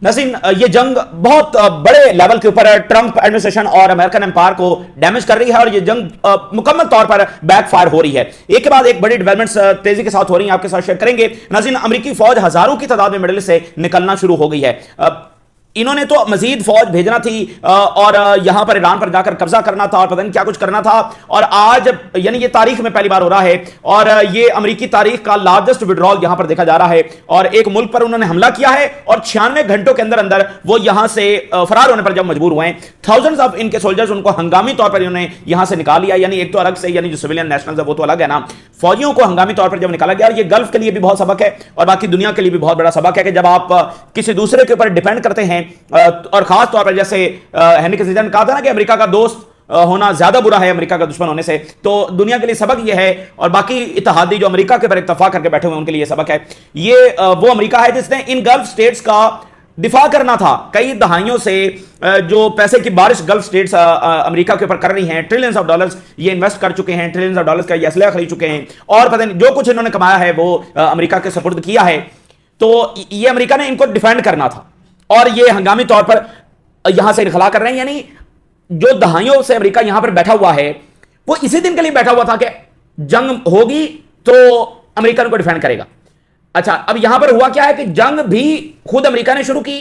ناظرین، یہ جنگ بہت بڑے لیول کے اوپر ٹرمپ ایڈمنسٹریشن اور امریکن امپائر کو ڈیمیج کر رہی ہے، اور یہ جنگ مکمل طور پر بیک فائر ہو رہی ہے۔ ایک کے بعد ایک بڑی ڈیولپمنٹس تیزی کے ساتھ ہو رہی ہیں، آپ کے ساتھ شیئر کریں گے۔ ناظرین، امریکی فوج ہزاروں کی تعداد میں مڈل ایسٹ سے نکلنا شروع ہو گئی ہے۔ انہوں نے تو مزید فوج بھیجنا تھی اور یہاں پر ایران پر جا کر قبضہ کرنا تھا اور پتہ نہیں کیا کچھ کرنا تھا، اور آج یعنی یہ تاریخ میں پہلی بار ہو رہا ہے، اور یہ امریکی تاریخ کا لارجسٹ وڈرال یہاں پر دیکھا جا رہا ہے، اور ایک ملک پر انہوں نے حملہ کیا ہے اور 96 گھنٹوں کے اندر اندر وہ یہاں سے فرار ہونے پر جب مجبور ہوئے ہیں، تھاؤزنڈز آف ان کے سولجرز ان کو ہنگامی طور پر انہوں نے یہاں سے نکال لیا۔ یعنی ایک تو الگ سے یعنی جو سویلین نیشنلز ہے وہ تو الگ ہے نا، فوجیوں کو ہنگامی طور پر جب نکالا گیا، اور یہ گلف کے لیے بھی بہت سبق ہے اور باقی دنیا کے لیے بھی بہت بڑا سبق ہے کہ جب آپ کسی دوسرے کے اوپر ڈیپینڈ کرتے ہیں، اور خاص طور پر جیسے ہینری کسنجر نے کہا تھا نا کہ امریکہ کا دوست ہونا زیادہ برا ہے امریکہ کا دشمن ہونے سے، تو دنیا کے لیے سبق یہ ہے، اور باقی اتحادی جو امریکہ کے پر اتفاق کر کے بیٹھے ہوئے ان کے لیے سبق ہے۔ یہ وہ امریکہ ہے جس نے ان گلف سٹیٹس کا دفاع کرنا تھا کئی دہائیوں سے، جو پیسے کی بارش گلف سٹیٹس امریکہ کے اوپر کر رہی ہیں، ٹریلینز آف ڈالرز یہ انویسٹ کر چکے ہیں، ٹریلینز آف ڈالرز کا یہ اسلحہ خرید چکے ہیں، اور پتہ نہیں جو کچھ انہوں نے کمایا ہے وہ امریکہ کے سپرد کیا ہے، تو یہ امریکہ نے ان کو ڈیفینڈ کرنا تھا، اور یہ ہنگامی طور پر یہاں سے انخلا کر رہے ہیں۔ یعنی جو دہائیوں سے امریکہ یہاں پر بیٹھا ہوا ہے وہ اسی دن کے لیے بیٹھا ہوا تھا کہ جنگ ہوگی تو امریکہ ان کو ڈیفینڈ کرے گا۔ اچھا، اب یہاں پر ہوا کیا ہے کہ جنگ بھی خود امریکہ نے شروع کی،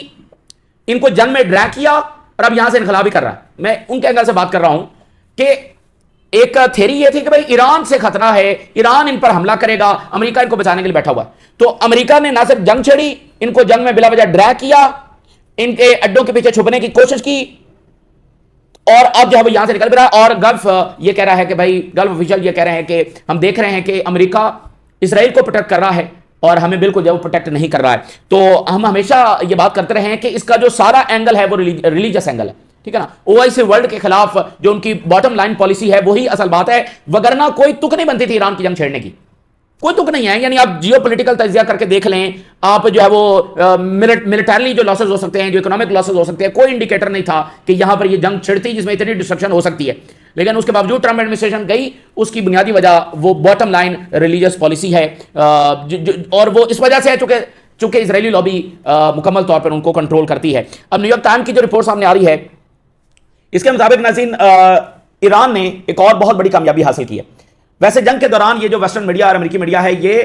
ان کو جنگ میں ڈریگ کیا، اور اب یہاں سے انخلا بھی کر رہا ہے۔ میں ان کے اینگل سے بات کر رہا ہوں کہ ایک تھیری یہ تھی کہ بھائی ایران سے خطرہ ہے، ایران ان پر حملہ کرے گا، امریکہ ان کو بچانے کے لیے بیٹھا ہوا ہے، تو امریکہ نے نہ صرف جنگ چھڑی، ان کو جنگ میں بلا وجہ ڈریگ کیا، ان کے اڈوں کے پیچھے چھپنے کی کوشش کی، اور اب جو ہے وہ یہاں سے نکل بھی رہا ہے۔ اور گلف یہ کہہ رہا ہے کہ بھائی گلف آفیشل یہ کہہ رہے ہیں کہ ہم دیکھ رہے ہیں کہ امریکہ اسرائیل کو پروٹیکٹ کر رہا ہے اور ہمیں بالکل جو پروٹیکٹ نہیں کر رہا ہے۔ تو ہم ہمیشہ یہ بات کرتے رہے ہیں کہ اس کا جو سارا اینگل ہے وہ ریلیجس اینگل ہے، ٹھیک ہے نا، OIC ورلڈ کے خلاف جو ان کی باٹم لائن پالیسی ہے وہی اصل بات ہے، وگرنہ کوئی تک نہیں بنتی تھی ایران کی جنگ چھیڑنے کی، کوئی تک نہیں ہے۔ یعنی آپ جیو پولیٹیکل تجزیہ کر کے دیکھ لیں، آپ جو ہے وہ ملٹریلی جو لاسز ہو سکتے ہیں، جو اکنامک لاسز ہو سکتے ہیں، کوئی انڈیکیٹر نہیں تھا کہ یہاں پر یہ جنگ چھڑتی جس میں اتنی ڈسٹرکشن ہو سکتی ہے، لیکن اس کے باوجود ٹرمپ ایڈمنسٹریشن گئی، اس کی بنیادی وجہ وہ باٹم لائن ریلیجس پالیسی ہے، اور وہ اس وجہ سے ہے چونکہ اسرائیلی لابی مکمل طور پر ان کو کنٹرول کرتی ہے۔ اب نیو یارک ٹائم کی جو رپورٹ سامنے آ رہی ہے اس کے مطابق ناظرین، ایران نے ایک اور بہت بڑی کامیابی حاصل کی ہے۔ ویسے جنگ کے دوران یہ جو ویسٹرن میڈیا اور امریکی میڈیا ہے یہ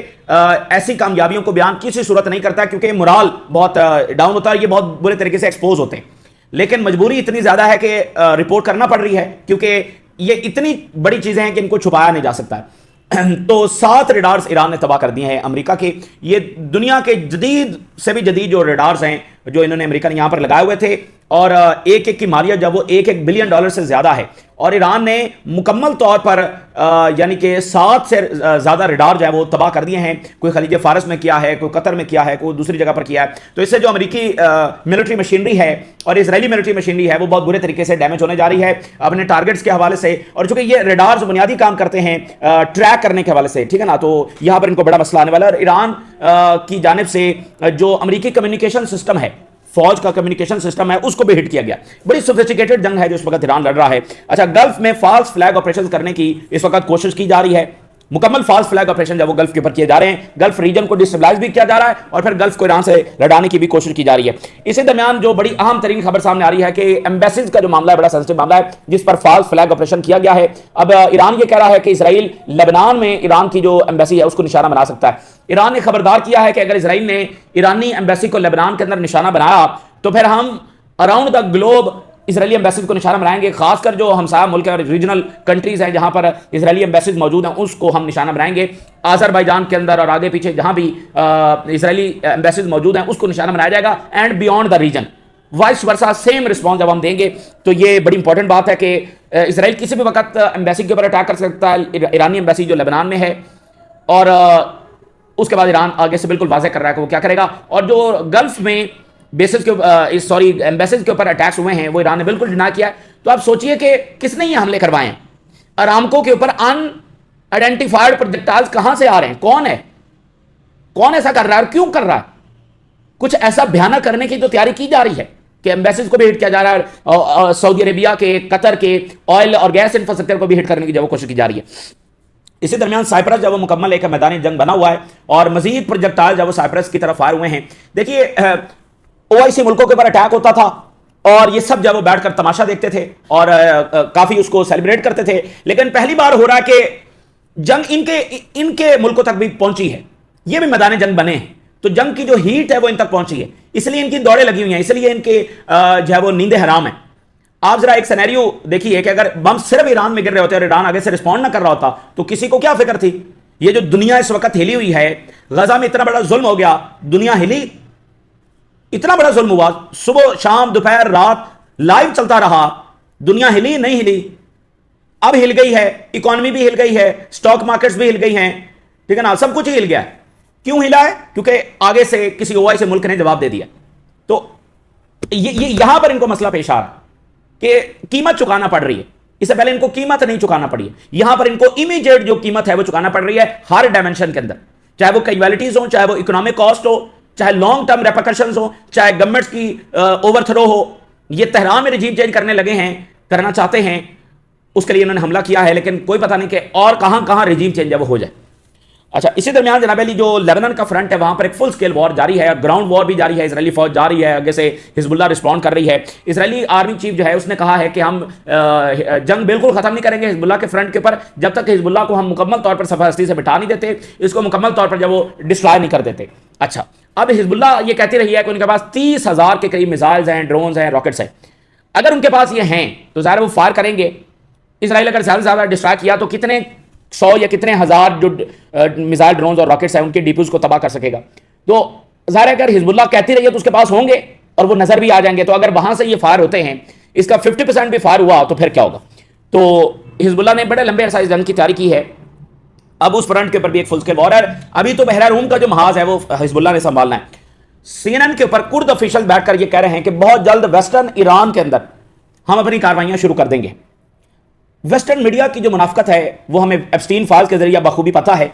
ایسی کامیابیوں کو بیان کسی صورت نہیں کرتا کیونکہ مورال بہت ڈاؤن ہوتا ہے، یہ بہت برے طریقے سے ایکسپوز ہوتے ہیں، لیکن مجبوری اتنی زیادہ ہے کہ رپورٹ کرنا پڑ رہی ہے کیونکہ یہ اتنی بڑی چیزیں ہیں کہ ان کو چھپایا نہیں جا سکتا ہے۔ تو 7 ریڈارز ایران نے تباہ کر دیے ہیں امریکہ کے، یہ دنیا کے جدید سے بھی جدید جو ریڈارز ہیں جو انہوں نے امریکہ نے یہاں پر لگائے ہوئے تھے، اور ایک کی مالیت جب وہ $1 بلین سے زیادہ ہے، اور ایران نے مکمل طور پر یعنی کہ 7 سے زیادہ ریڈار جو ہے وہ تباہ کر دیے ہیں، کوئی خلیج فارس میں کیا ہے، کوئی قطر میں کیا ہے، کوئی دوسری جگہ پر کیا ہے۔ تو اس سے جو امریکی ملٹری مشینری ہے اور اسرائیلی ملٹری مشینری ہے وہ بہت برے طریقے سے ڈیمیج ہونے جا رہی ہے اپنے ٹارگٹس کے حوالے سے، اور چونکہ یہ ریڈارز بنیادی کام کرتے ہیں ٹریک کرنے کے حوالے سے، ٹھیک ہے نا، تو یہاں پر ان کو بڑا مسئلہ آنے والا ہے۔ اور ایران کی جانب سے جو امریکی کمیونیکیشن سسٹم ہے، فوج کا کمیونیکیشن سسٹم ہے، اس کو بھی ہٹ کیا گیا۔ بڑی سوفسٹیکیٹڈ جنگ ہے جو اس وقت ایران لڑ رہا ہے۔ اچھا، گلف میں فالس فلیگ آپریشن کرنے کی اس وقت کوشش کی جا رہی ہے، مکمل فالس فلیگ آپریشن جب وہ گلف کے اوپر کیے جا رہے ہیں، گلف ریجن کو ڈسٹیبلائز بھی کیا جا رہا ہے اور پھر گلف کو ایران سے لڑانے کی بھی کوشش کی جا رہی ہے۔ اسی درمیان جو بڑی اہم ترین خبر سامنے آ رہی ہے کہ ایمبیسیز کا جو معاملہ ہے بڑا سینسٹیو معاملہ ہے جس پر فالس فلیگ آپریشن کیا گیا ہے۔ اب ایران یہ کہہ رہا ہے کہ اسرائیل لبنان میں ایران کی جو ایمبیسی ہے اس کو نشانہ بنا سکتا ہے۔ ایران نے خبردار کیا ہے کہ اگر اسرائیل نے ایرانی ایمبیسی کو لبنان کے اندر نشانہ بنایا تو پھر ہم around the globe Israeli embassies کو نشانہ بنائیں گے، خاص کر جو ہمسایہ ملک اور ریجنل کنٹریز ہیں جہاں پر اسرائیلی ایمبیسیز موجود ہیں اس کو ہم نشانہ بنائیں گے۔ آذربائیجان کے اندر اور آگے پیچھے جہاں بھی اسرائیلی ایمبیسیز موجود ہیں اس کو نشانہ بنایا جائے گا، and beyond the region vice versa same response جب ہم دیں گے۔ تو یہ بڑی امپورٹنٹ بات ہے کہ اسرائیل کسی بھی وقت ایمبیسی کے اوپر اٹیک کر سکتا ہے، ایرانی ایمبیسی جو لبنان میں ہے، اور اس کے بعد ایران آگے سے بالکل واضح کر رہا ہے کہ وہ کیا کرے گا۔ اور جو گلف میں بیسز کے ایمبیسیز کے اوپر اٹیکس ہوئے ہیں وہ ایران نے بالکل ڈینائی کیا ہے۔ تو آپ سوچئے کہ کس نے یہ حملے کروائے ہیں؟ ارامکو کے اوپر ان آئیڈینٹیفائڈ پروجیکٹائلز کہاں سے آ رہے ہیں؟ کون ہے؟ کون ایسا کر رہا ہے اور کیوں کر رہا ہے؟ کچھ ایسا بھیانک کرنے کی تو تیاری کی جا رہی ہے کہ ایمبیسیز کو بھی ہٹ کیا جا رہا ہے، سعودی عربیہ کے، قطر کے آئل اور گیس انفراسٹرکچر کو بھی ہٹ کرنے کی جو کوشش کی جا رہی ہے۔ اسی درمیان سائپرس جب وہ مکمل ایک میدانی جنگ بنا ہوا ہے اور مزید پروجیکٹائل جب وہ سائپرس کی طرف فائر ہوئے ہیں۔ دیکھیے OIC ملکوں کے اوپر اٹیک ہوتا تھا اور یہ سب جب وہ بیٹھ کر تماشا دیکھتے تھے اور کافی اس کو سیلیبریٹ کرتے تھے. لیکن پہلی بار ہو رہا ہے کہ جنگ ان کے ملکوں تک بھی پہنچی ہے, یہ بھی میدان جنگ بنے ہیں, تو جنگ کی جو ہیٹ ہے وہ ان تک پہنچی ہے, اس لیے ان کی دوڑیں لگی ہوئی ہیں, اس لیے ان کے جو ہے وہ نیندیں حرام ہیں. آپ ذرا ایک سینیریو دیکھیے کہ اگر بم صرف ایران میں گر رہے ہوتے اور ایران آگے سے رسپونڈ نہ کر رہا ہوتا تو کسی کو کیا فکر تھی. یہ جو دنیا اس وقت ہلی ہوئی ہے, غزہ میں اتنا بڑا ظلم ہو گیا, دنیا ہلی, اتنا بڑا ظلم ہوا, صبح شام دوپہر رات لائیو چلتا رہا, دنیا ہلی نہیں ہلی. اب ہل گئی ہے, اکانومی بھی ہل گئی ہے, سٹاک مارکیٹس بھی ہل گئی ہیں, ٹھیک ہے نا, سب کچھ ہی ہل گیا ہے. کیوں ہلا ہے؟ کیونکہ آگے سے کسی OIC ملک نے جواب دے دیا. تو یہاں پر ان کو مسئلہ پیش آ رہا کہ قیمت چکانا پڑ رہی ہے. اس سے پہلے ان کو قیمت نہیں چکانا پڑی ہے, یہاں پر ان کو امیجیٹ جو قیمت ہے وہ چکانا پڑ رہی ہے ہر ڈائمنشن کے اندر, چاہے وہ کیجویلٹیز ہوں, چاہے وہ اکنامک کاسٹ ہو, چاہے لانگ ٹرم ریپرکشنز ہو, چاہے گورنمنٹس کی اوور تھرو ہو. یہ تہران میں رجیم چینج کرنے لگے ہیں, کرنا چاہتے ہیں, اس کے لیے انہوں نے حملہ کیا ہے, لیکن کوئی پتہ نہیں کہ اور کہاں کہاں رجیم چینج ہے وہ ہو جائے. اچھا, اسی درمیان جناب علی جو لیبنان کا فرنٹ ہے وہاں پر ایک فل سکیل وار جاری ہے, گراؤنڈ وار بھی جاری ہے, اسرائیلی فوج جاری ہے, آگے سے حزب اللہ رسپونڈ کر رہی ہے. اسرائیلی آرمی چیف جو ہے اس نے کہا ہے کہ ہم جنگ بالکل ختم نہیں کریں گے حزب اللہ کے فرنٹ کے اوپر جب تک کہ حزب اللہ کو ہم مکمل طور پر صفحہ ہستی سے بٹھا نہیں دیتے, اس کو مکمل طور پر جب وہ ڈسٹرائے نہیں کر دیتے. اچھا, اب حزب اللہ یہ کہتی رہی ہے کہ ان کے پاس 30,000 کے قریب میزائلز ہیں, ڈرونز ہیں, راکٹس ہیں. اگر ان کے پاس یہ ہیں تو ظاہر وہ فائر کریں گے. اسرائیل اگر زیادہ سے زیادہ ڈسٹرائے کیا تو کتنے 100 یا کتنے ہزار جو میزائل ڈرونز اور راکٹس ہیں ان کے ڈیپوز کو تباہ کر سکے گا. تو ظاہر ہے اگر حزب اللہ کہتی رہی ہے تو اس کے پاس ہوں گے اور وہ نظر بھی آ جائیں گے. تو اگر وہاں سے یہ فائر ہوتے ہیں, اس کا 50% بھی فائر ہوا تو پھر کیا ہوگا. تو حزب اللہ نے بڑے لمبے عرصہ جنگ کی تیاری کی ہے. اب اس فرنٹ کے اوپر بھی ایک فل اسکیل وار ہے. ابھی تو بحیرہ روم کا جو محاذ ہے وہ حزب اللہ نے سنبھالنا ہے. CNN کے اوپر کرد آفیشل بیٹھ کر یہ کہہ رہے ہیں کہ بہت جلد ویسٹرن ایران کے اندر ہم اپنی کاروائیاں شروع کر دیں گے. ویسٹرن میڈیا کی جو منافقت ہے وہ ہمیں ایپسٹین فائلز کے ذریعے بخوبی پتہ ہے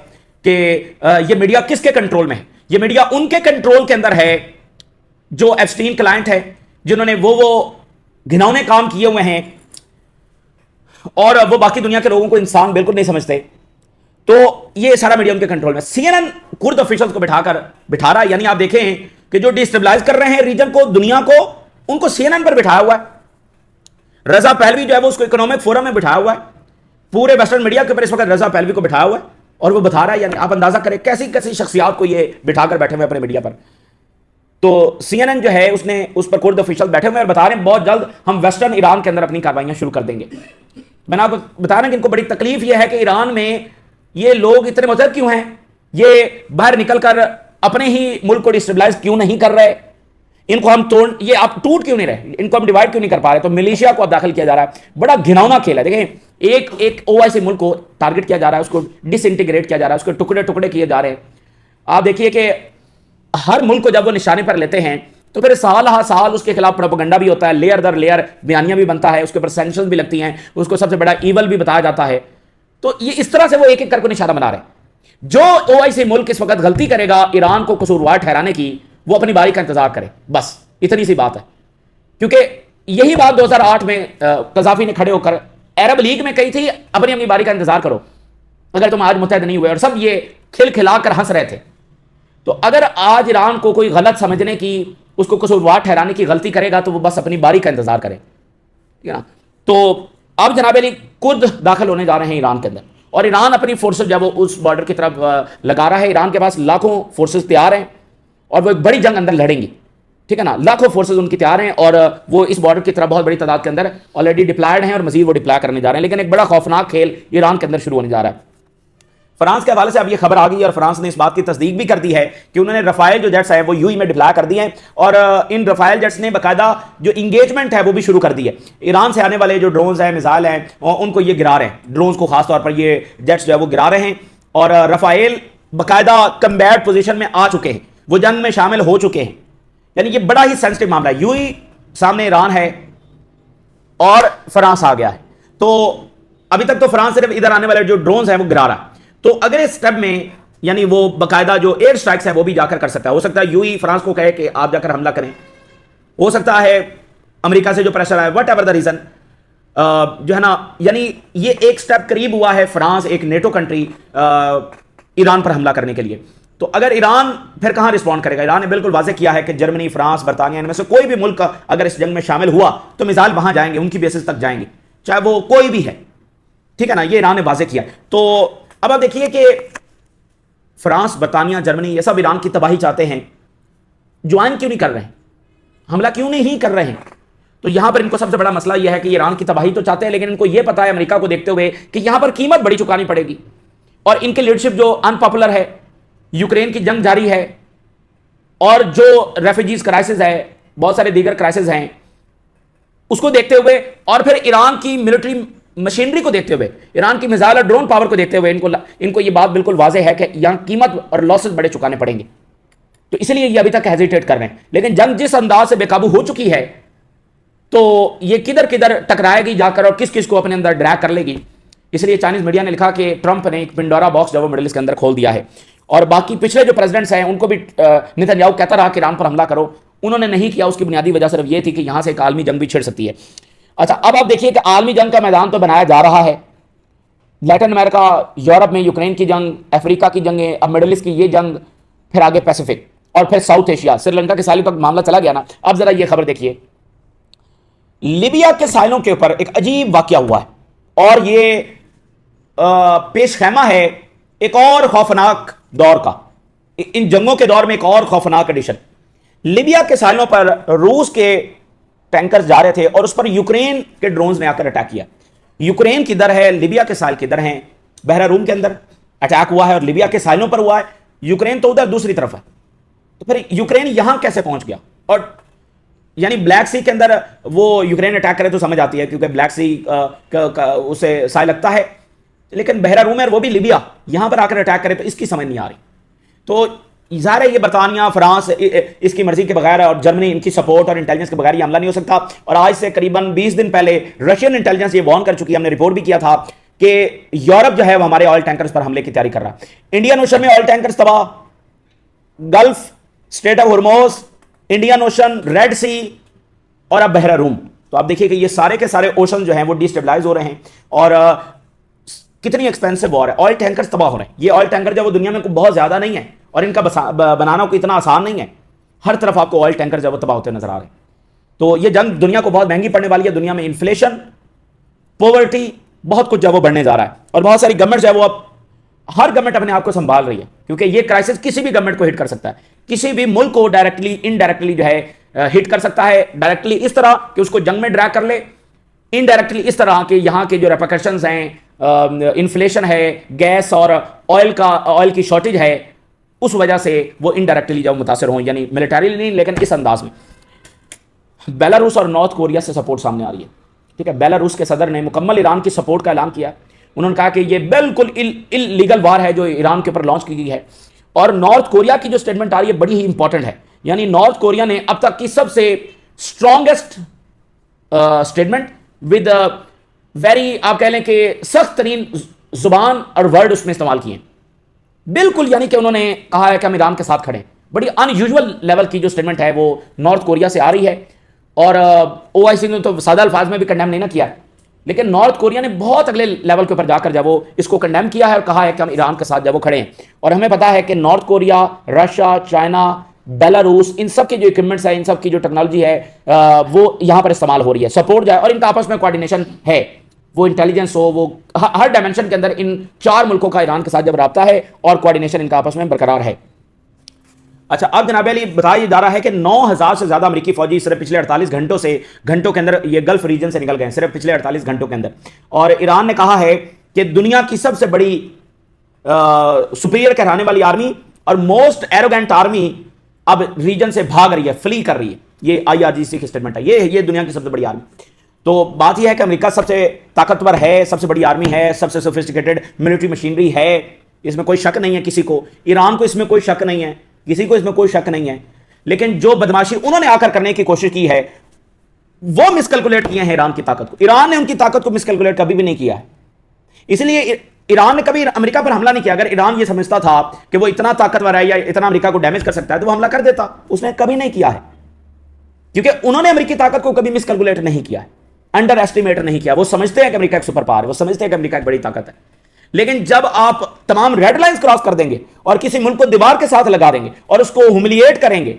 کہ یہ میڈیا کس کے کنٹرول میں ہے. یہ میڈیا ان کے کنٹرول کے اندر ہے جو ایپسٹین کلائنٹ ہے, جنہوں نے وہ گھنونے کام کیے ہوئے ہیں اور وہ باقی دنیا کے لوگوں کو انسان بالکل نہیں سمجھتے. تو یہ سارا میڈیا ان کے کنٹرول میں. CNN کرد آفیشلز کو بٹھا رہا ہے, یعنی آپ دیکھیں کہ جو ڈیسٹیبلائز کر رہے ہیں ریجن کو, دنیا کو, ان کو CNN پر بٹھایا ہوا ہے. رضا پہلوی جو ہے وہ اس کو اکنامک فورم میں بٹھایا ہوا ہے. پورے ویسٹرن میڈیا کے اوپر اس وقت رضا پہلوی کو بٹھایا ہوا ہے اور وہ بتا رہا ہے, یعنی آپ اندازہ کریں کیسی کیسی شخصیات کو یہ بٹھا کر بیٹھے ہوئے اپنے میڈیا پر. تو CNN جو ہے اس نے اس پر کرد آفیشل بیٹھے ہوئے اور بتا رہے ہیں بہت جلد ہم ویسٹرن ایران کے اندر اپنی کاروائیاں شروع کر دیں گے. میں نے آپ کو بتا رہا ہوں کہ ان کو بڑی تکلیف یہ ہے کہ ایران میں یہ لوگ اتنے مذہب کیوں ہیں, یہ باہر نکل کر اپنے ہی ملک کو ڈسٹیبلائز کیوں نہیں کر رہے, ان کو ہم یہ آپ ٹوٹ کیوں نہیں رہے, ان کو ہم ڈیوائڈ کیوں نہیں کر پا رہے. تو ملیشیا کو اب داخل کیا جا رہا ہے. بڑا گھناؤنا کھیل ہے. دیکھیں ایک OIC ملک کو ٹارگٹ کیا جا رہا ہے, اس کو ڈس انٹیگریٹ کیا جا رہا ہے, اس کو ٹکڑے ٹکڑے کیے جا رہے ہیں. آپ دیکھیے کہ ہر ملک کو جب وہ نشانے پر لیتے ہیں تو پھر سال ہر سال اس کے خلاف پروپیگنڈا بھی ہوتا ہے, لیئر در لیئر بیانیاں بھی بنتا ہے, اس کے اوپر سینکشنز بھی لگتی ہیں, اس کو سب سے بڑا ایول بھی بتایا جاتا ہے. تو یہ اس طرح سے وہ ایک ایک کر کو نشانہ بنا رہے ہیں. جو OIC ملک اس وقت غلطی کرے گا ایران کو قصوروار ٹھہرانے کی, وہ اپنی باری کا انتظار کرے, بس اتنی سی بات ہے. کیونکہ یہی بات 2008 میں قذافی نے کھڑے ہو کر عرب لیگ میں کہی تھی, اپنی باری کا انتظار کرو اگر تم آج متحد نہیں ہوئے, اور سب یہ کھل کھلا کر ہنس رہے تھے. تو اگر آج ایران کو کوئی غلط سمجھنے کی, اس کو قصوروار ٹھہرانے کی غلطی کرے گا تو وہ بس اپنی باری کا انتظار کرے, ٹھیک ہے نا. تو اب جناب علی کرد داخل ہونے جا رہے ہیں ایران کے اندر, اور ایران اپنی فورسز جب وہ اس بارڈر کی طرف لگا رہا ہے. ایران کے پاس لاکھوں فورسز تیار ہیں اور وہ ایک بڑی جنگ اندر لڑیں گی, ٹھیک ہے نا. لاکھوں فورسز ان کی تیار ہیں اور وہ اس بارڈر کی طرف بہت بڑی تعداد کے اندر آلریڈی ڈپلائڈ ہیں اور مزید وہ ڈپلائی کرنے جا رہے ہیں. لیکن ایک بڑا خوفناک کھیل ایران کے اندر شروع ہونے جا رہا ہے. فرانس کے حوالے سے اب یہ خبر آ گئی اور فرانس نے اس بات کی تصدیق بھی کر دی ہے کہ انہوں نے رفائل جو جیٹس ہے وہ UAE میں ڈپلائی کر دیے ہیں, اور ان رفائل جیٹس نے باقاعدہ جو انگیجمنٹ ہے وہ بھی شروع کر دی ہے. ایران سے آنے والے جو ڈرونز ہیں, میزائل ہیں, ان کو یہ گرا رہے ہیں, ڈرونز کو خاص طور پر یہ جیٹس جو ہے وہ گرا رہے ہیں. اور رفائل باقاعدہ کمبیٹ پوزیشن میں آ چکے ہیں, وہ جنگ میں شامل ہو چکے ہیں. یعنی یہ بڑا ہی سینسٹیو معاملہ ہے. UAE سامنے ایران ہے اور فرانس آ گیا ہے. تو ابھی تک تو فرانس صرف ادھر آنے والے جو ڈرونز ہیں وہ گرا رہا ہے. تو اگر اس سٹیپ میں یعنی وہ باقاعدہ جو ایئر سٹرائکس ہے وہ بھی جا کر سکتا ہے. ہو سکتا ہے UAE فرانس کو کہے کہ آپ جا کر حملہ کریں, ہو سکتا ہے امریکہ سے جو پریشر آئے, وٹ ایور دا ریزن جو ہے نا. یعنی یہ ایک سٹیپ قریب ہوا ہے فرانس, ایک نیٹو کنٹری, ایران پر حملہ کرنے کے لیے. تو اگر ایران پھر کہاں رسپونڈ کرے گا؟ ایران نے بالکل واضح کیا ہے کہ جرمنی، فرانس، برطانیہ، ان میں سے کوئی بھی ملک اگر اس جنگ میں شامل ہوا تو میزائل وہاں جائیں گے، ان کی بیسز تک جائیں گے، چاہے وہ کوئی بھی ہے، ٹھیک ہے نا؟ یہ ایران نے واضح کیا. تو اب آپ دیکھیے کہ فرانس، برطانیہ، جرمنی یہ سب ایران کی تباہی چاہتے ہیں، جوائن کیوں نہیں کر رہے ہیں، حملہ کیوں نہیں کر رہے ہیں؟ تو یہاں پر ان کو سب سے بڑا مسئلہ یہ ہے کہ ایران کی تباہی تو چاہتے ہیں، لیکن ان کو یہ پتا ہے امریکہ کو دیکھتے ہوئے کہ یہاں پر قیمت بڑی چکانی پڑے گی، اور ان کی لیڈرشپ جو ان پاپولر ہے، یوکرین کی جنگ جاری ہے، اور جو ریفیوجیز کرائسس ہے، بہت سارے دیگر کرائسس ہیں، اس کو دیکھتے ہوئے اور پھر ایران کی ملٹری مشینری کو دیکھتے ہوئے، ایران کی میزائل اور ڈرون پاور کو دیکھتے ہوئے ان کو یہ بات بالکل واضح ہے کہ یہاں قیمت اور لاسز بڑے چکانے پڑیں گے. تو اس لیے یہ ابھی تک ہیزیٹیٹ کر رہے ہیں. لیکن جنگ جس انداز سے بے قابو ہو چکی ہے تو یہ کدھر کدھر ٹکرائے گی جا کر اور کس کس کو اپنے اندر ڈریگ کر لے گی. اس لیے چائنیز میڈیا نے لکھا کہ ٹرمپ نے ایک پنڈورا باکس جو وہ مڈل ایسٹ کے اندر کھول دیا ہے. اور باقی پچھلے جو پریزیڈنٹس ہیں ان کو بھی نیتن یاہو کہتا رہا کہ ایران پر حملہ کرو، انہوں نے نہیں کیا. اس کی بنیادی وجہ صرف یہ تھی کہ یہاں سے ایک عالمی جنگ بھی چھڑ سکتی ہے. اچھا اب آپ دیکھیے کہ عالمی جنگ کا میدان تو بنایا جا رہا ہے، لیٹن امریکہ، یورپ میں یوکرین کی جنگ، افریقہ کی جنگیں، اب مڈل ایسٹ کی یہ جنگ، پھر آگے پیسیفک، اور پھر ساؤتھ ایشیا، سری لنکا کے ساحل تک معاملہ چلا گیا نا. اب ذرا یہ خبر دیکھیے، لیبیا کے ساحلوں کے اوپر ایک عجیب واقعہ ہوا ہے، اور یہ پیش خیمہ ہے ایک اور خوفناک دور کا، ان جنگوں کے دور میں ایک اور خوفناک ایڈیشن. لیبیا کے ساحلوں پر روس کے ٹینکرز جا رہے تھے اور اس پر یوکرین کے ڈرونز نے آ کر اٹیک کیا. یوکرین کدھر ہے، لیبیا کے ساحل کدھر ہیں؟ بحیرہ روم کے اندر اٹیک ہوا ہے اور لیبیا کے ساحلوں پر ہوا ہے. یوکرین تو ادھر دوسری طرف ہے، تو پھر یوکرین یہاں کیسے پہنچ گیا؟ اور یعنی بلیک سی کے اندر وہ یوکرین اٹیک کرے تو سمجھ آتی ہے کیونکہ بلیک سی اسے سائے لگتا ہے، لیکن بحیرہ روم ہے اور وہ بھی لیبیا، یہاں پر آ کر اٹیک کرے تو اس کی سمجھ نہیں آ رہی. تو ظاہر ہے یہ برطانیہ، فرانس اس کی مرضی کے بغیر اور جرمنی ان کی سپورٹ اور انٹیلیجنس کے بغیر یہ حملہ نہیں ہو سکتا. اور آج سے قریباً 20 دن پہلے رشین انٹیلیجنس یہ وارن کر چکی ہے، ہم نے رپورٹ بھی کیا تھا کہ یورپ جو ہے وہ ہمارے آئل ٹینکرز پر حملے کی تیاری کر رہا ہے. انڈین اوشن میں آئل ٹینکرز تباہ، Gulf, Strait of Hormuz, Indian Ocean, Red Sea, اور اب بحیرہ روم. تو آپ دیکھیے کہ یہ سارے کے سارے اوشن جو ہیں وہ ڈی اسٹیبلائز ہو رہے ہیں، اور کتنی ایکسپینسو وار ہے. آئل ٹینکرز تباہ ہو رہے ہیں. یہ آئل ٹینکر جو وہ دنیا میں بہت زیادہ نہیں ہے اور ان کا بنانا کوئی اتنا آسان نہیں ہے. ہر طرف آپ کو آئل ٹینکر جو وہ تباہ ہوتے نظر آ رہے ہیں. تو یہ جنگ دنیا کو بہت مہنگی پڑنے والی ہے. دنیا میں انفلیشن، پاورٹی، بہت کچھ جو وہ بڑھنے جا رہا ہے، اور بہت ساری گورنمنٹ جو ہے وہ اب ہر گورنمنٹ اپنے آپ کو سنبھال رہی ہے، کیونکہ یہ کرائسس کسی بھی گورنمنٹ کو ہٹ کر سکتا ہے، کسی بھی ملک کو ڈائریکٹلی انڈائریکٹلی جو ہے ہٹ کر سکتا ہے. ڈائریکٹلی اس طرح کہ اس کو جنگ میں ڈریگ کر لے، انڈائریکٹلی اس طرح کہ یہاں کے جو ریپرکشنز ہیں، انفلیشن ہے، گیس اور آئل کی شارٹیج ہے، اس وجہ سے وہ انڈائریکٹلی جب متاثر ہوں، یعنی ملٹریلی نہیں لیکن اس انداز میں. بیلاروس اور نارتھ کوریا سے سپورٹ سامنے آ رہی ہے. ٹھیک ہے، بیلاروس کے صدر نے مکمل ایران کی سپورٹ کا اعلان کیا. انہوں نے کہا کہ یہ بالکل اللیگل وار ہے جو ایران کے اوپر لانچ کی گئی ہے. اور نارتھ کوریا کی جو سٹیٹمنٹ آ رہی ہے بڑی ہی امپورٹنٹ ہے. یعنی نارتھ کوریا نے اب تک کی سب سے اسٹرانگسٹ سٹیٹمنٹ ود ویری، آپ کہہ لیں کہ سخت ترین زبان اور ورڈ اس میں استعمال کیے ہیں. بالکل یعنی کہ انہوں نے کہا ہے کہ ہم ایران کے ساتھ کھڑے ہیں. بڑی ان یوزول لیول کی جو سٹیٹمنٹ ہے وہ نارتھ کوریا سے آ رہی ہے. اور او آئی سی نے تو سادہ الفاظ میں بھی کنڈیم نہیں نہ کیا، لیکن نارتھ کوریا نے بہت اگلے لیول کے اوپر جا کر جب وہ اس کو کنڈیم کیا ہے اور کہا ہے کہ ہم ایران کے ساتھ جب وہ کھڑے ہیں. اور ہمیں پتا ہے کہ North Korea, Russia, China, Belarus, ان سب کے جو اکوپمنٹس ہیں، ان سب کی جو ٹیکنالوجی ہے وہ یہاں پر استعمال ہو رہی ہے. سپورٹ جائے اور ان کا آپس میں کوارڈینیشن ہے، وہ انٹیلیجنس ہو، وہ ہر ڈائمنشن کے اندر ان چار ملکوں کا ایران کے ساتھ جب رابطہ ہے اور کوارڈینیشن ان کا آپس میں برقرار ہے. اچھا اب جناب علی بتایا جا رہا ہے کہ 9000 سے زیادہ امریکی فوجی صرف پچھلے 48 گھنٹوں کے اندر یہ گلف ریجن سے نکل گئے ہیں، صرف پچھلے 48 گھنٹوں کے اندر. اور ایران نے کہا ہے کہ دنیا کی سب سے بڑی سپیریئر کہلانے والی آرمی اور موسٹ ایروگنٹ آرمی اب ریجن سے بھاگ رہی ہے، فلی کر رہی ہے. یہ آئی آر جی سی کی اسٹیٹمنٹ ہے. یہ دنیا کی سب سے بڑی آرمی. تو بات یہ ہے کہ امریکہ سب سے طاقتور ہے، سب سے بڑی آرمی ہے، سب سے سوفسٹیکیٹڈ ملٹری مشینری ہے، اس میں کوئی شک نہیں ہے کسی کو. ایران کو اس میں کوئی شک نہیں ہے، کسی کو اس میں کوئی شک نہیں ہے. لیکن جو بدماشی انہوں نے آ کر کرنے کی کوشش کی ہے وہ مس کیلکولیٹ کیے ہیں ایران کی طاقت کو. ایران نے ان کی طاقت کو مس کیلکولیٹ کبھی بھی نہیں کیا ہے. اس لیے ایران نے کبھی امریکہ پر حملہ نہیں کیا. اگر ایران یہ سمجھتا تھا کہ وہ اتنا طاقتور ہے یا اتنا امریکہ کو ڈیمیج کر سکتا ہے تو وہ حملہ کر دیتا. اس نے کبھی نہیں کیا ہے، کیونکہ انہوں نے امریکی طاقت کو کبھی مس کیلکولیٹ نہیں کیا ہے، انڈر ایسٹیمیٹ نہیں کیا. وہ سمجھتے ہیں کہ امریکہ ایک سپر پاور ہے، وہ سمجھتے ہیں کہ امریکہ ایک بڑی طاقت ہے. لیکن جب آپ تمام ریڈ لائنز کراس کر دیں گے اور کسی ملک کو دیوار کے ساتھ لگا دیں گے اور اس کو ہیوملیٹ کریں گے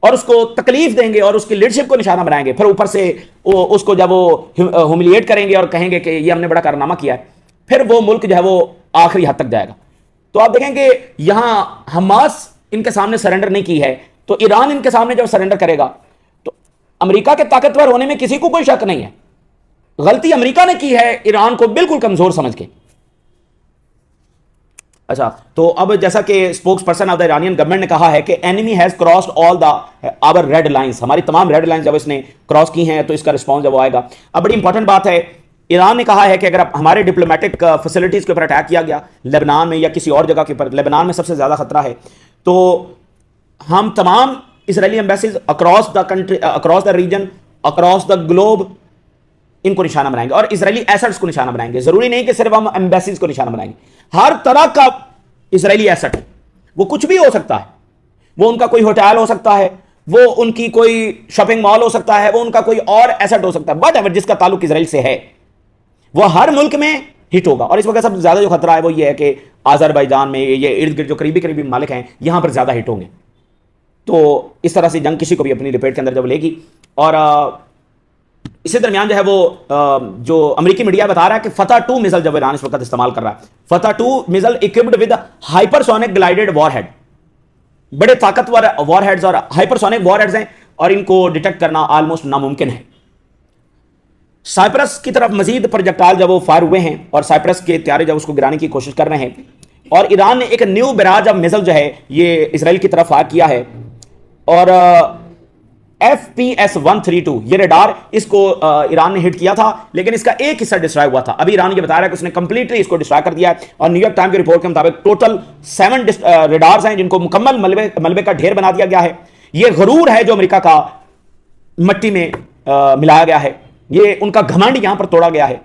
اور اس کو تکلیف دیں گے اور اس کی لیڈرشپ کو نشانہ بنائیں گے، پھر اوپر سے اس کو جب وہ ہیوملیٹ کریں گے اور کہیں گے کہ یہ ہم نے بڑا کارنامہ کیا ہے، پھر وہ ملک جو ہے وہ آخری حد تک جائے گا۔ تو آپ دیکھیں کہ یہاں حماس ان کے سامنے سرنڈر نہیں کی ہے، تو ایران ان کے سامنے جب سرنڈر کرے گا تو امریکہ کے طاقتور ہونے میں کسی کو کوئی شک نہیں ہے۔ غلطی امریکہ نے کی ہے ایران کو بالکل کمزور سمجھ کے۔ اچھا، تو اب جیسا کہ spokesperson of the Iranian government نے کہا ہے کہ enemy has crossed all the our red lines, ہماری تمام ریڈ لائنز جب اس نے کراس کی ہیں تو اس کا رسپانس جب وہ آئے گا۔ اب بڑی امپورٹنٹ بات ہے، ایران نے کہا ہے کہ اگر ہمارے ڈپلومیٹک فیسلٹیز کے اوپر اٹیک کیا گیا لبنان میں یا کسی اور جگہ کے اوپر، لبنان میں سب سے زیادہ خطرہ ہے، تو ہم تمام Israeli embassies across the country, across the region, across the globe ان کو نشانہ بنائیں گے اور اسرائیلی ایسٹس کو نشانہ بنائیں گے۔ ضروری نہیں کہ صرف ہم ایمبیسیز کو نشانہ بنائیں گے، ہر طرح کا اسرائیلی ایسٹ، وہ کچھ بھی ہو سکتا ہے، وہ ان کا کوئی ہوٹل ہو سکتا ہے، وہ ان کی کوئی شاپنگ مال ہو سکتا ہے، وہ ان کا کوئی اور ایسٹ ہو سکتا ہے، بٹ ایور جس کا تعلق اسرائیل سے ہے وہ ہر ملک میں ہٹ ہوگا۔ اور اس وقت سب سے زیادہ جو خطرہ ہے وہ یہ ہے کہ آذربائیجان میں یہ ارد گرد جو قریبی ممالک ہیں یہاں پر زیادہ ہٹ ہوں گے۔ تو اس طرح سے جنگ کسی کو بھی اپنی لپیٹ کے اندر جب لے گی۔ اور اسی درمیان جو ہے وہ جو امریکی میڈیا بتا رہا ہے کہ فتح 2 میزل جب ایران اس وقت استعمال کر رہا ہے، فتح 2 میزل اکوپڈ ود ہائپرسونک گلائیڈڈ وار ہیڈ، بڑے طاقتور وار ہیڈز اور ہائپرسونک وار ہیڈز ہیں اور ان کو ڈیٹیکٹ کرنا آلموسٹ ناممکن ہے۔ سائپرس کی طرف مزید پروجیکٹائل جب وہ فائر ہوئے ہیں اور سائپرس کے طیارے جب اس کو گرانے کی کوشش کر رہے ہیں، اور ایران نے ایک نیو بیراج آف میزل جو ہے یہ اسرائیل کی طرف فائر کیا ہے، اور FPS-132 یہ ریڈار اس کو ایران نے ہٹ کیا تھا، لیکن اس کا ایک حصہ ڈسٹرائے ہوا تھا۔ ابھی ایران یہ بتا رہا ہے کہ اس نے کمپلیٹلی اس کو ڈسٹرائے کر دیا ہے، اور نیو یارک ٹائم کی رپورٹ کے مطابق ٹوٹل 7 ریڈارز ہیں جن کو مکمل ملبے کا ڈھیر بنا دیا گیا ہے۔ یہ غرور ہے جو امریکہ کا مٹی میں ملایا گیا ہے، یہ ان کا گھمنڈ یہاں پر توڑا گیا ہے۔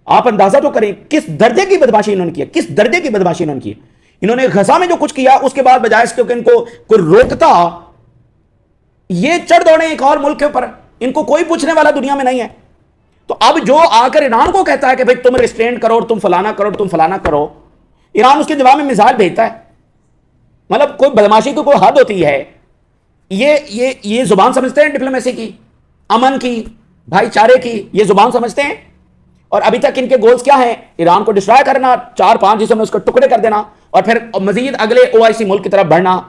آپ اندازہ تو کریں کس درجے کی بدماشی انہوں نے کی ہے، کس درجے کی بدماشی انہوں نے کی ہے۔ انہوں نے غزہ میں جو کچھ کیا اس کے بعد بجائے اس کے کہ ان کو کوئی روکتا، یہ چڑھ دوڑے ایک اور ملک کے اوپر، ان کو کوئی پوچھنے والا دنیا میں نہیں ہے۔ تو اب جو آ کر ایران کو کہتا ہے کہ بھئی تم ریسٹرین کرو، تم فلانا کرو، تم فلانا کرو، ایران اس کے جواب میں میزائل بھیجتا ہے۔ مطلب کوئی بدماشی کو کوئی حد ہوتی ہے۔ یہ زبان سمجھتے ہیں ڈپلومیسی کی، امن کی، بھائی چارے کی، یہ زبان سمجھتے ہیں؟ اور ابھی تک ان کے گولز کیا ہیں؟ ایران کو ڈسٹرائے کرنا، 4-5 حصوں میں اس کو ٹکڑے کر دینا، اور پھر مزید اگلے OIC ملک کی طرف بڑھنا،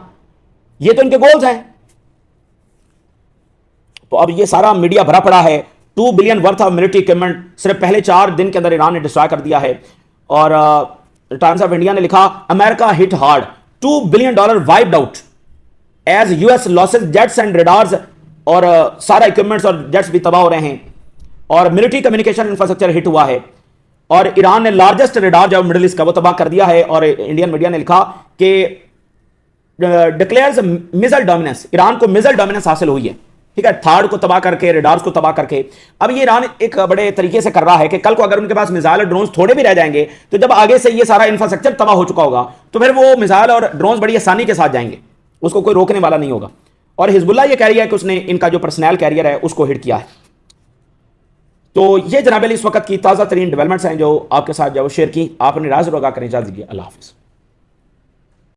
یہ تو ان کے گولز ہیں۔ تو اب یہ سارا میڈیا بھرا پڑا ہے، 2 billion worth of military equipment صرف پہلے 4 دن کے اندر ایران نے ڈسٹرائے کر دیا ہے۔ اور ٹائمز آف انڈیا نے لکھا امریکہ hit hard, $2 billion wiped out as US loses jets and radars, اور سارا اکوپمنٹس اور جیٹس بھی تباہ ہو رہے ہیں، اور ملٹری کمیونیکیشن انفراسٹرکچر ہٹ ہوا ہے، اور ایران نے لارجسٹ ریڈار جو مڈل ایسٹ کا وہ تباہ کر دیا ہے۔ اور انڈین میڈیا نے لکھا کہ ڈکلیئرز میزل ڈومیننس، ایران کو میزل ڈومیننس حاصل ہوئی ہے، ٹھیک ہے، تھارڈ کو تباہ کر کے، ریڈارز کو تباہ کر کے۔ اب یہ ایران ایک بڑے طریقے سے کر رہا ہے کہ کل کو اگر ان کے پاس میزائل اور ڈرونز تھوڑے بھی رہ جائیں گے تو جب آگے سے یہ سارا انفراسٹرکچر تباہ ہو چکا ہوگا تو پھر وہ میزائل اور ڈرونز بڑی آسانی کے ساتھ جائیں گے، اس کو کوئی روکنے والا نہیں ہوگا۔ اور حزب اللہ یہ کہہ رہی ہے کہ اس نے ان کا جو پرسنل کیریئر ہے اس کو ہٹ کیا ہے۔ تو یہ جناب علی اس وقت کی تازہ ترین ڈیولپمنٹس ہیں جو آپ کے ساتھ جو شیئر کی، آپ اپنی رائے ضرور آگاہ کریں۔ اجازت دیجیے، اللہ حافظ۔